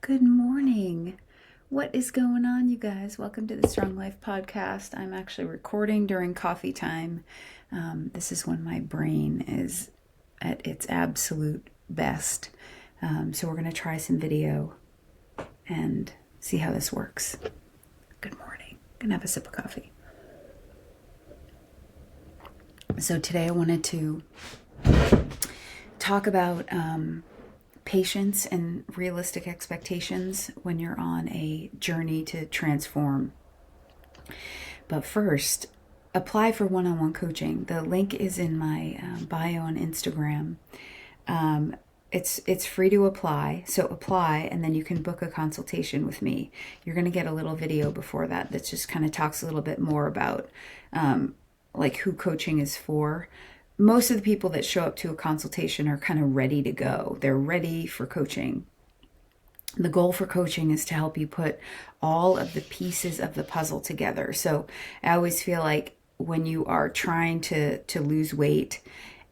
Good morning. What is going on, you guys? Welcome to the Strong Life Podcast. I'm actually recording during coffee time. This is when my brain is at its absolute best. So we're going to try some video and see how this works. Good morning. Gonna have a sip of coffee. So today I wanted to talk about patience and realistic expectations when you're on a journey to transform. But first, apply for one-on-one coaching. The link is in my bio on Instagram. It's free to apply, so apply, and then you can book a consultation with me. You're going to get a little video before that just kind of talks a little bit more about like who coaching is for. Most of the people that show up to a consultation are kind of ready to go. They're ready for coaching. The goal for coaching is to help you put all of the pieces of the puzzle together. So I always feel like when you are trying to lose weight,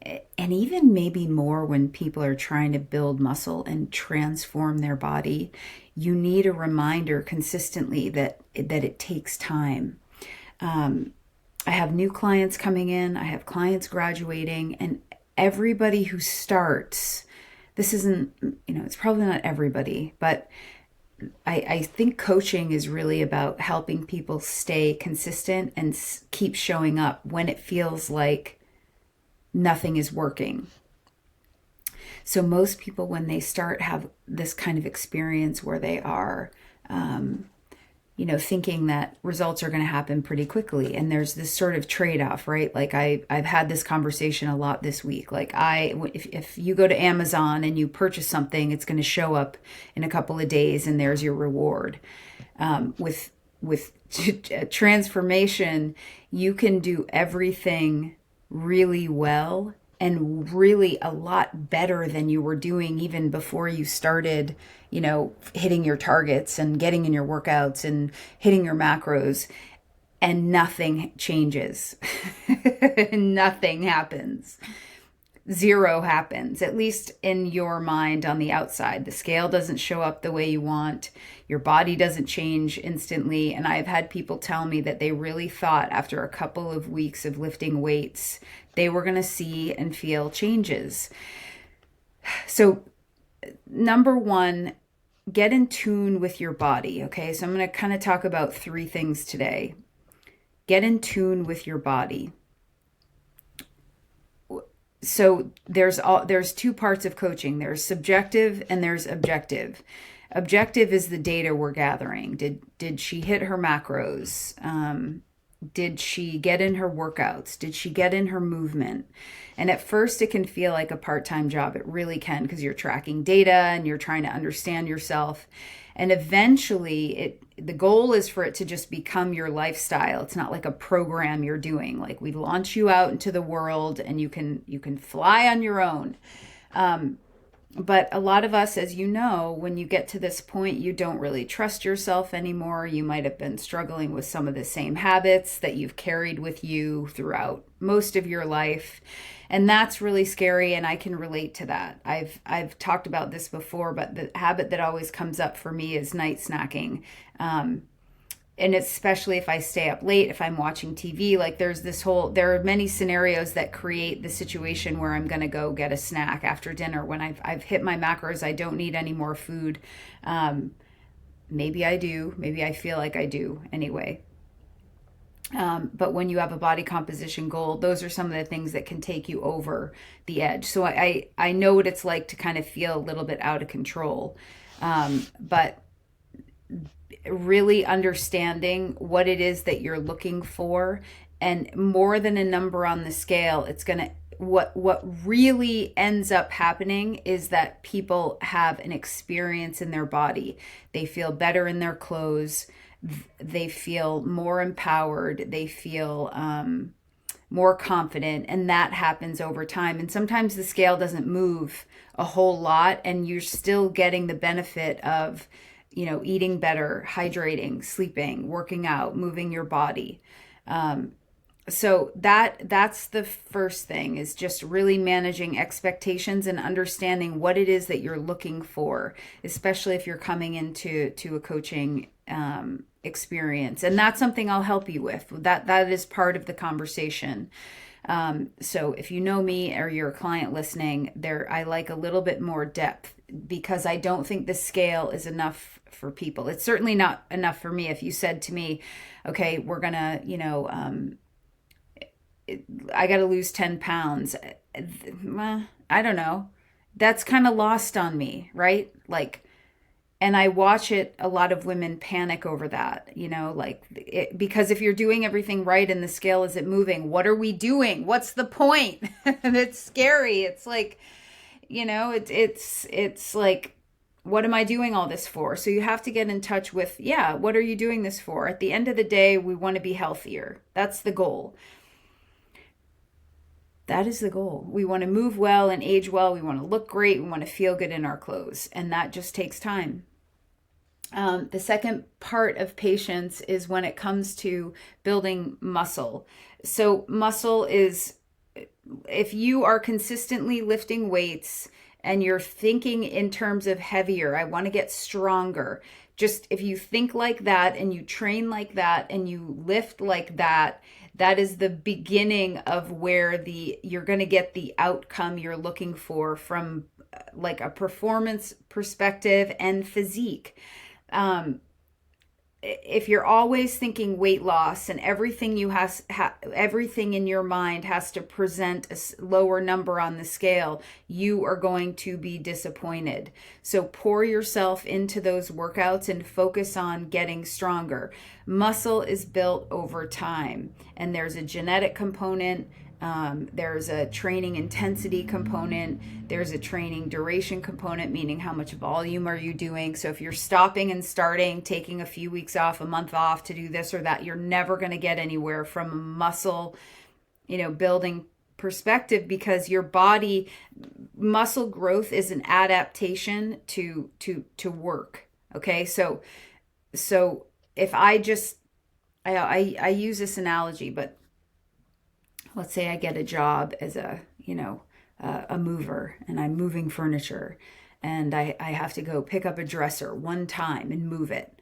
and even maybe more when people are trying to build muscle and transform their body, you need a reminder consistently that it takes time. I have new clients coming in, I have clients graduating, and everybody who starts, this isn't, it's probably not everybody, but I think coaching is really about helping people stay consistent and keep showing up when it feels like nothing is working. So most people, when they start, have this kind of experience where they are thinking that results are going to happen pretty quickly. And there's this sort of trade-off, right? Like I've had this conversation a lot this week. Like if you go to Amazon and you purchase something, it's going to show up in a couple of days and there's your reward. With transformation, you can do everything really well and really a lot better than you were doing even before you started, hitting your targets and getting in your workouts and hitting your macros, and nothing changes. Nothing happens. Zero happens, at least in your mind on the outside. The scale doesn't show up the way you want. Your body doesn't change instantly. And I've had people tell me that they really thought after a couple of weeks of lifting weights, they were going to see and feel changes. So, number one, get in tune with your body. Okay, so I'm going to kind of talk about three things today. Get in tune with your body. So there's two parts of coaching. There's subjective and there's objective. Objective is the data we're gathering. Did she hit her macros? Did she get in her workouts? Did she get in her movement? And at first it can feel like a part-time job. It really can, because you're tracking data and you're trying to understand yourself. And eventually the goal is for it to just become your lifestyle. It's not like a program you're doing. Like we launch you out into the world and you can fly on your own. But a lot of us, as you know, when you get to this point, you don't really trust yourself anymore. You might have been struggling with some of the same habits that you've carried with you throughout most of your life. And that's really scary, and I can relate to that. I've talked about this before, but the habit that always comes up for me is night snacking. And especially if I stay up late, if I'm watching TV, like there are many scenarios that create the situation where I'm going to go get a snack after dinner when I've hit my macros. I don't need any more food. Maybe I do. Maybe I feel like I do anyway. But when you have a body composition goal, those are some of the things that can take you over the edge. So I know what it's like to kind of feel a little bit out of control. But really understanding what it is that you're looking for, and more than a number on the scale, what really ends up happening is that people have an experience in their body. They feel better in their clothes. They feel more empowered. They feel more confident, and that happens over time. And sometimes the scale doesn't move a whole lot, and you're still getting the benefit of eating better, hydrating, sleeping, working out, moving your body. So that's the first thing, is just really managing expectations and understanding what it is that you're looking for, especially if you're coming into a coaching experience. And that's something I'll help you with. That is part of the conversation. So if you know me or you're a client listening, there I like a little bit more depth, because I don't think the scale is enough for people. It's certainly not enough for me. If you said to me, okay, we're gonna, I got to lose 10 pounds. I don't know. That's kind of lost on me, right? Like, and I watch it, a lot of women panic over that, because if you're doing everything right and the scale isn't moving, what are we doing? What's the point? And it's scary. It's like, it's like, what am I doing all this for? So you have to get in touch with, yeah, what are you doing this for? At the end of the day, we want to be healthier. That's the goal. That is the goal. We want to move well and age well. We want to look great. We want to feel good in our clothes. And that just takes time. The second part of patience is when it comes to building muscle. So, muscle is, if you are consistently lifting weights and you're thinking in terms of heavier, I want to get stronger. Just if you think like that and you train like that and you lift like that, that is the beginning of where you're going to get the outcome you're looking for from like a performance perspective and physique. If you're always thinking weight loss and everything everything in your mind has to present a lower number on the scale, you are going to be disappointed. So pour yourself into those workouts and focus on getting stronger. Muscle is built over time, and there's a genetic component. There's a training intensity component. There's a training duration component, meaning how much volume are you doing. So if you're stopping and starting, taking a few weeks off, a month off to do this or that, you're never going to get anywhere from a muscle, building perspective, because your body, muscle growth is an adaptation to work. Okay. So if I use this analogy, but let's say I get a job as a mover, and I'm moving furniture, and I have to go pick up a dresser one time and move it.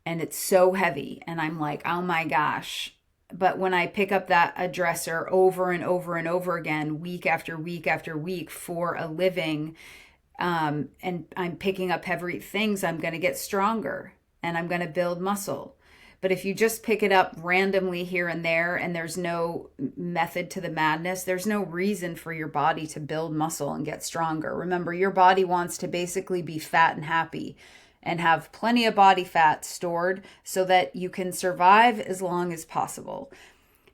And it's so heavy, and I'm like, oh my gosh. But when I pick up a dresser over and over and over again, week after week after week for a living, and I'm picking up heavy things, I'm going to get stronger and I'm going to build muscle. But if you just pick it up randomly here and there, and there's no method to the madness, there's no reason for your body to build muscle and get stronger. Remember, your body wants to basically be fat and happy and have plenty of body fat stored so that you can survive as long as possible.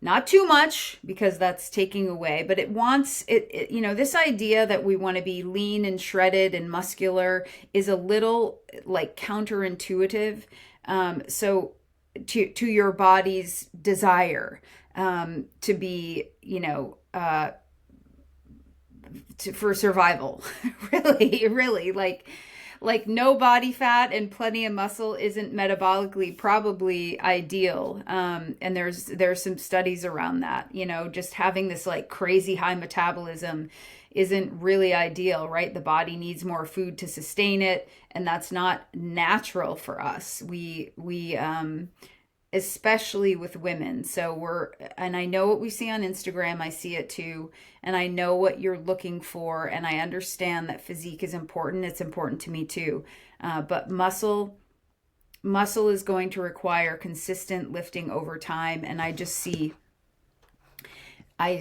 Not too much, because that's taking away, but it wants it, this idea that we want to be lean and shredded and muscular is a little like counterintuitive. So to your body's desire to be, for survival. really, like no body fat and plenty of muscle isn't metabolically probably ideal. And there's some studies around that. Just having this like crazy high metabolism isn't really ideal, right? The body needs more food to sustain it, and that's not natural for us. We especially with women. So and I know what we see on Instagram, I see it too, and I know what you're looking for, and I understand that physique is important. It's important to me too. But muscle is going to require consistent lifting over time, and I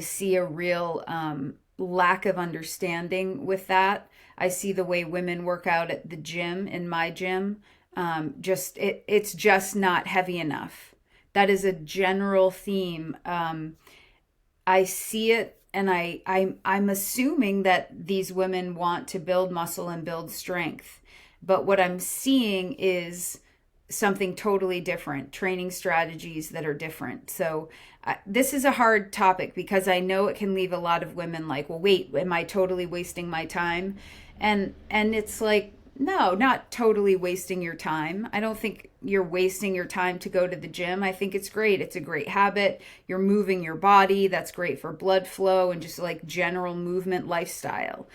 see a real lack of understanding with that. I see the way women work out at the gym, in my gym. It's just not heavy enough. That is a general theme. I see it, and I'm assuming that these women want to build muscle and build strength. But what I'm seeing is something totally different, training strategies that are different. So this is a hard topic, because I know it can leave a lot of women like, well, wait, am I totally wasting my time? And it's like, no, not totally wasting your time. I don't think you're wasting your time to go to the gym. I think it's great. It's a great habit. You're moving your body. That's great for blood flow and just like general movement lifestyle.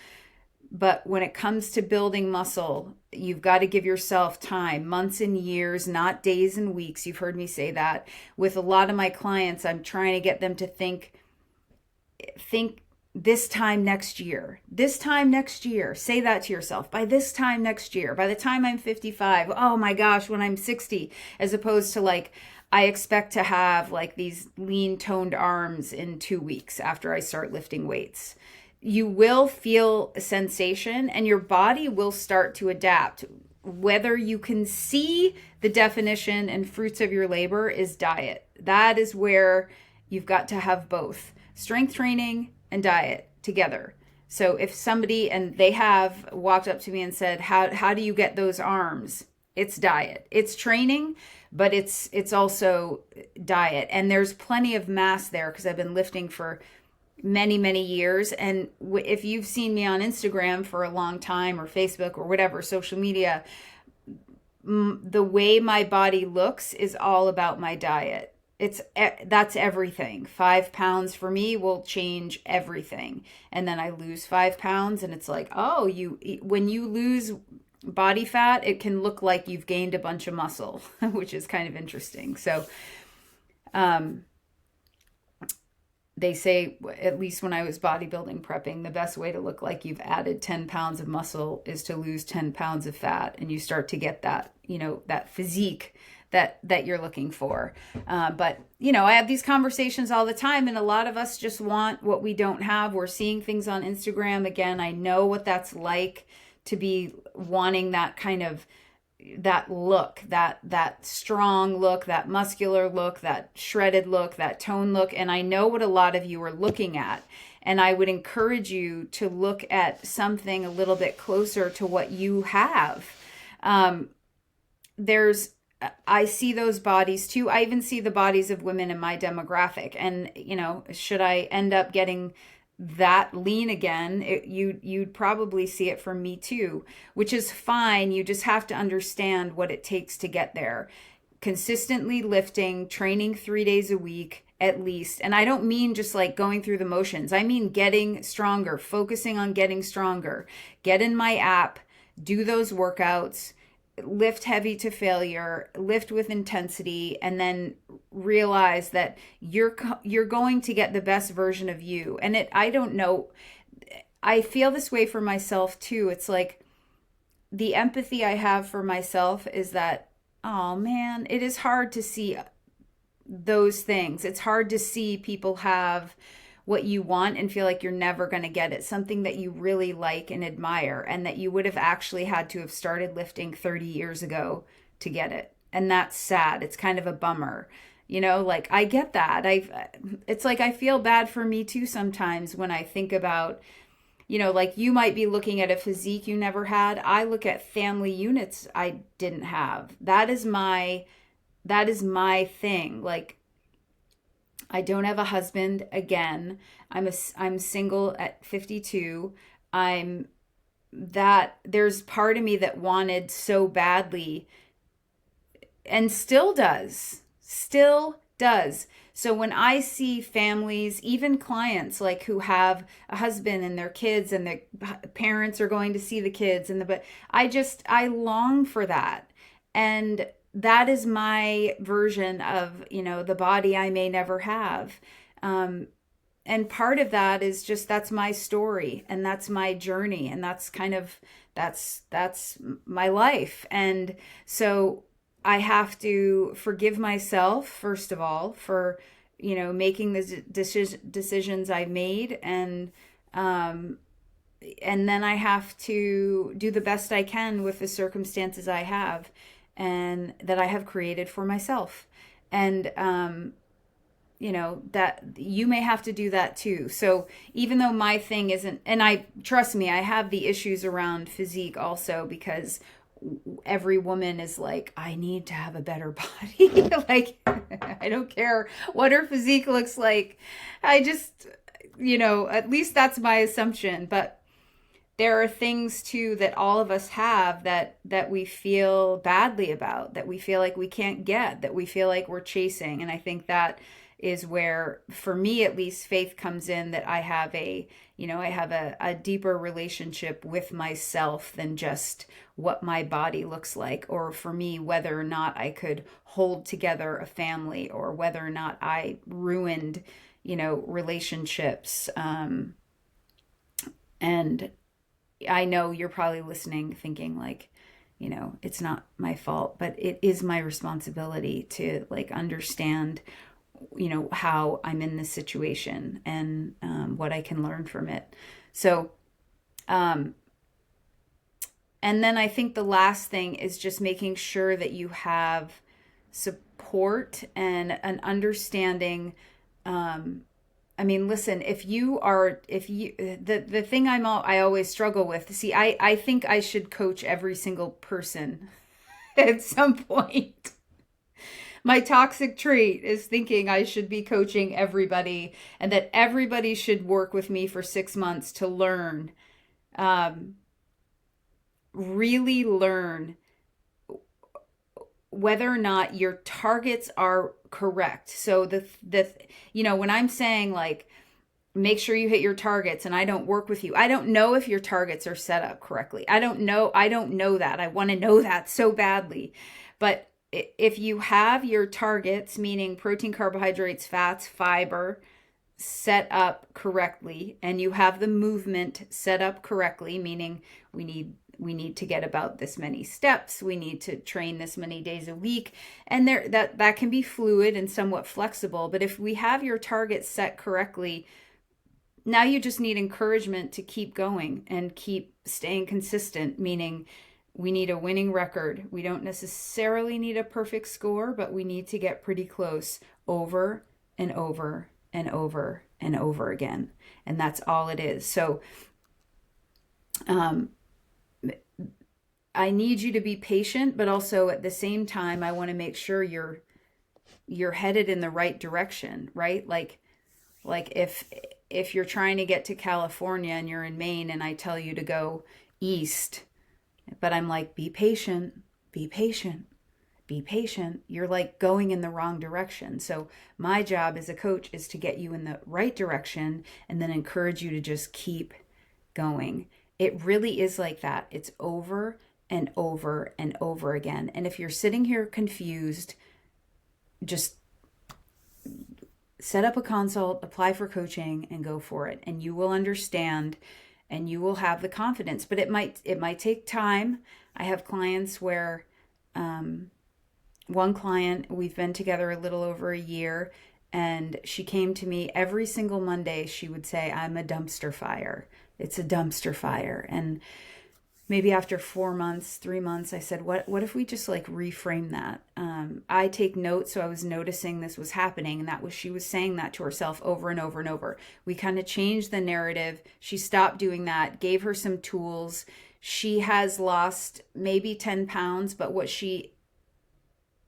But when it comes to building muscle, you've got to give yourself time, months and years, not days and weeks. You've heard me say that. With a lot of my clients, I'm trying to get them to think this time next year. This time next year. Say that to yourself. By this time next year. By the time I'm 55. Oh my gosh, when I'm 60. As opposed to like, I expect to have like these lean toned arms in 2 weeks after I start lifting weights. You will feel a sensation and your body will start to adapt. Whether you can see the definition and fruits of your labor is diet. That is where you've got to have both strength training and diet together. So if somebody, and they have walked up to me and said, how do you get those arms? It's diet. It's training, but it's also diet. And there's plenty of mass there because I've been lifting for many years. And if you've seen me on Instagram for a long time or Facebook or whatever, social media, the way my body looks is all about my diet. That's everything. 5 pounds for me will change everything. And then I lose 5 pounds and it's like, oh, when you lose body fat, it can look like you've gained a bunch of muscle, which is kind of interesting. So, they say, at least when I was bodybuilding prepping, the best way to look like you've added 10 pounds of muscle is to lose 10 pounds of fat. And you start to get that, that physique that you're looking for. But, I have these conversations all the time and a lot of us just want what we don't have. We're seeing things on Instagram. Again, I know what that's like to be wanting that kind of that look, that strong look, that muscular look, that shredded look, that tone look. And I know what a lot of you are looking at. And I would encourage you to look at something a little bit closer to what you have. I see those bodies too. I even see the bodies of women in my demographic. And, should I end up getting that lean again, you'd probably see it from me too, which is fine. You just have to understand what it takes to get there. Consistently lifting, training 3 days a week at least. And I don't mean just like going through the motions. I mean getting stronger, focusing on getting stronger. Get in my app, do those workouts, lift heavy to failure, lift with intensity, and then realize that you're going to get the best version of you. And I don't know, I feel this way for myself too. It's like the empathy I have for myself is that, oh man, it is hard to see those things. It's hard to see people have what you want and feel like you're never going to get it, something that you really like and admire, and that you would have actually had to have started lifting 30 years ago to get it. And that's sad. It's kind of a bummer. Like I get that. It's like I feel bad for me too sometimes when I think about, like you might be looking at a physique you never had. I look at family units I didn't have. That is my thing. Like, I don't have a husband again. I'm single at 52. There's part of me that wanted so badly and still does. So when I see families, even clients like who have a husband and their kids and the parents are going to see the kids but I long for that. And that is my version of, the body I may never have. And part of that is just, that's my story and that's my journey. And that's kind of, that's my life. And so I have to forgive myself, first of all, for, making the decisions I made. And then I have to do the best I can with the circumstances I have and that I have created for myself. And, that you may have to do that too. So even though my thing isn't, and trust me, I have the issues around physique also, because every woman is like, I need to have a better body. Like, I don't care what her physique looks like. I just, at least that's my assumption. But there are things too that all of us have that we feel badly about, that we feel like we can't get, that we feel like we're chasing. And I think that is where, for me at least, faith comes in, that I have a deeper relationship with myself than just what my body looks like, or for me, whether or not I could hold together a family, or whether or not I ruined, relationships. And I know you're probably listening thinking like, it's not my fault, but it is my responsibility to like understand, how I'm in this situation, and what I can learn from it. So, and then I think the last thing is just making sure that you have support and an understanding. I mean, listen, the thing I always struggle with, see, I think I should coach every single person at some point. My toxic trait is thinking I should be coaching everybody, and that everybody should work with me for 6 months to learn, really learn whether or not your targets are correct. So when I'm saying like, make sure you hit your targets, and I don't work with you, I don't know if your targets are set up correctly. I don't know that. I want to know that so badly. But if you have your targets, meaning protein, carbohydrates, fats, fiber, set up correctly, and you have the movement set up correctly, meaning we need to get about this many steps, we need to train this many days a week, and that can be fluid and somewhat flexible. But if we have your targets set correctly, now you just need encouragement to keep going and keep staying consistent, meaning we need a winning record. We don't necessarily need a perfect score, but we need to get pretty close over and over and over and over again. And that's all it is. So I need you to be patient, but also at the same time, I want to make sure you're headed in the right direction, right? Like if you're trying to get to California and you're in Maine, and I tell you to go east, but I'm like, be patient, be patient, be patient. You're like going in the wrong direction. So my job as a coach is to get you in the right direction, and then encourage you to just keep going. It really is like that. It's over and over and over again. And if you're sitting here confused, just set up a consult, apply for coaching, and go for it. And you will understand, and you will have the confidence. But it might take time. I have clients where one client, we've been together a little over a year, and she came to me every single Monday. She would say, I'm a dumpster fire. It's a dumpster fire. And maybe after 4 months, 3 months, I said, what if we just like reframe that? I take notes, so I was noticing this was happening, and she was saying that to herself over and over and over. We kind of changed the narrative. She stopped doing that, gave her some tools. She has lost maybe 10 pounds, but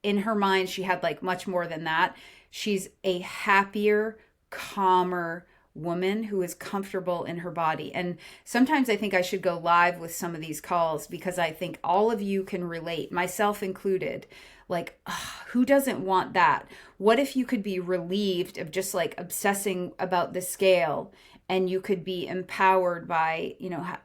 in her mind, she had like much more than that. She's a happier, calmer woman who is comfortable in her body. And sometimes I think I should go live with some of these calls, because I think all of you can relate, myself included. Like, who doesn't want that? What if you could be relieved of just like obsessing about the scale, and you could be empowered by,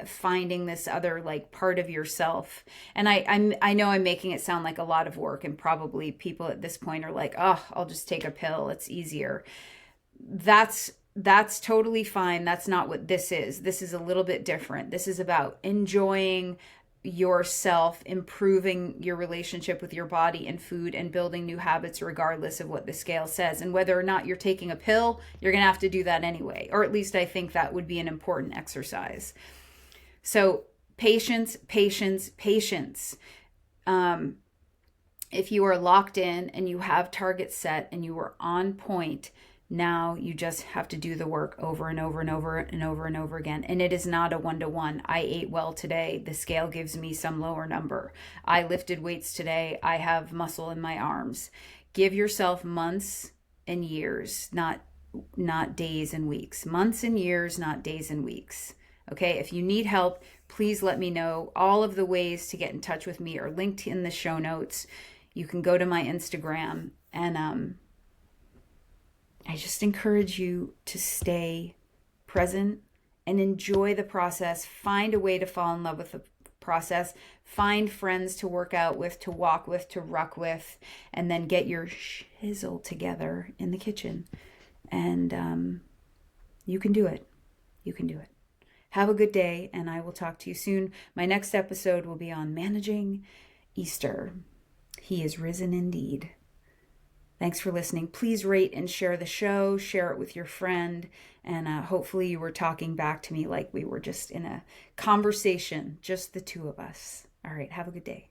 finding this other like part of yourself? And I know I'm making it sound like a lot of work, and probably people at this point are like, I'll just take a pill, it's easier. That's totally fine. That's not what this is. This is a little bit different. This is about enjoying yourself, improving your relationship with your body and food, and building new habits regardless of what the scale says. And whether or not you're taking a pill, you're going to have to do that anyway. Or at least I think that would be an important exercise. So patience, patience, patience. If you are locked in and you have targets set and you are on point, now you just have to do the work over and over and over and over and over again. And it is not a one-to-one. I ate well today. The scale gives me some lower number. I lifted weights today. I have muscle in my arms. Give yourself months and years, not days and weeks. Months and years, not days and weeks. Okay, if you need help, please let me know. All of the ways to get in touch with me are linked in the show notes. You can go to my Instagram, and I just encourage you to stay present and enjoy the process. Find a way to fall in love with the process. Find friends to work out with, to walk with, to ruck with, and then get your shizzle together in the kitchen. And you can do it. You can do it. Have a good day, and I will talk to you soon. My next episode will be on managing Easter. He is risen indeed. Thanks for listening. Please rate and share the show. Share it with your friend. And hopefully you were talking back to me like we were just in a conversation, just the two of us. All right. Have a good day.